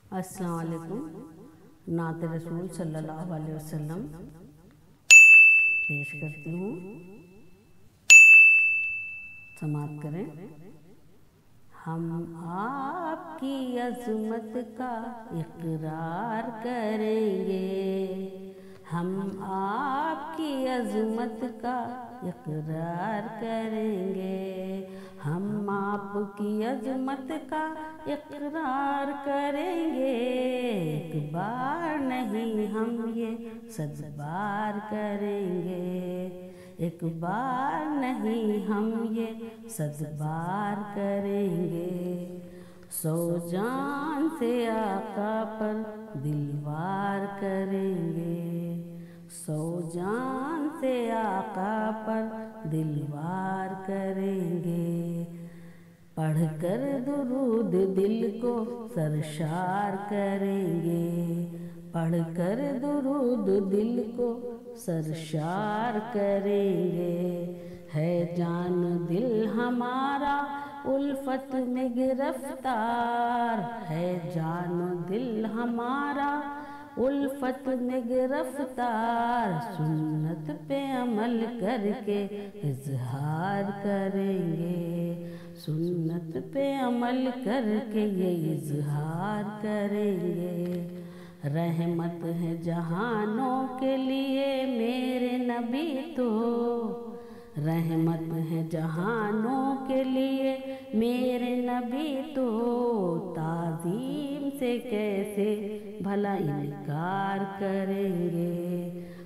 अस्सलाम वालेकुम। नात रसूल सल्लल्लाहु अलैहि वसल्लम पेश करती हूँ, समाप्त करें। हम आपकी अज़मत का इक़रार करेंगे, हम आपकी अज़मत का इक़रार करेंगे, हम आपकी अज़मत का इक़रार करेंगे। एक बार नहीं हम ये 100 बार करेंगे, एक बार नहीं हम ये 100 बार करेंगे। 100 जान से आका पर दिलवार करेंगे, 100 जान से आका पर दिलवार करेंगे। पढ़कर दुरूद दिल को सरशार करेंगे, पढ़कर दुरूद दिल को सरशार करेंगे। है जान दिल हमारा उल्फत में गिरफ्तार, है जान दिल हमारा उल्फत में गिरफ्तार। सुन्नत पे अमल करके इज़हार करेंगे, सुन्नत पे अमल करके ये इज़हार करेंगे। रहमत है जहानों के लिए मेरे नबी तो, रहमत है जहानों के लिए मेरे नबी तो। ताज़ीम से कैसे भला इनकार करेंगे,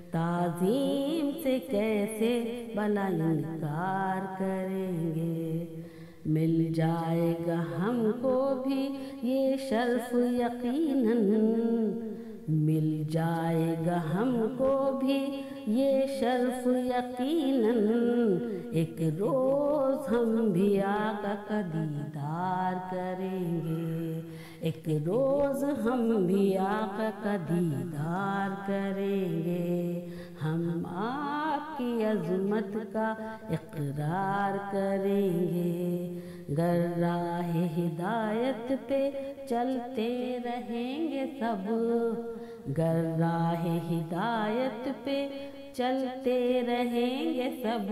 ताज़ीम से कैसे भला इनकार करेंगे। मिल जाएगा हमको भी ये शर्फ यकीनन, मिल जाएगा हमको भी ये शर्फ यकीनन। एक रोज़ हम भी आका का दीदार करेंगे, एक रोज़ हम भी आका का दीदार करेंगे। हम आपकी अज़मत का इक़रार करेंगे। गर राहे हिदायत पे चलते रहेंगे सब, गर राहे हिदायत पे चलते रहेंगे सब।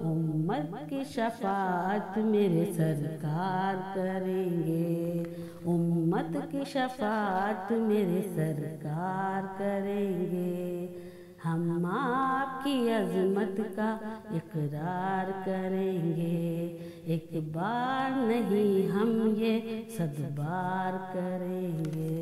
उम्मत की शफ़ाअत मेरे सरकार करेंगे, उम्मत की शफ़ाअत मेरे सरकार करेंगे। हम आपकी अज़मत का इक़रार करेंगे, एक बार नहीं हम ये 100 बार करेंगे।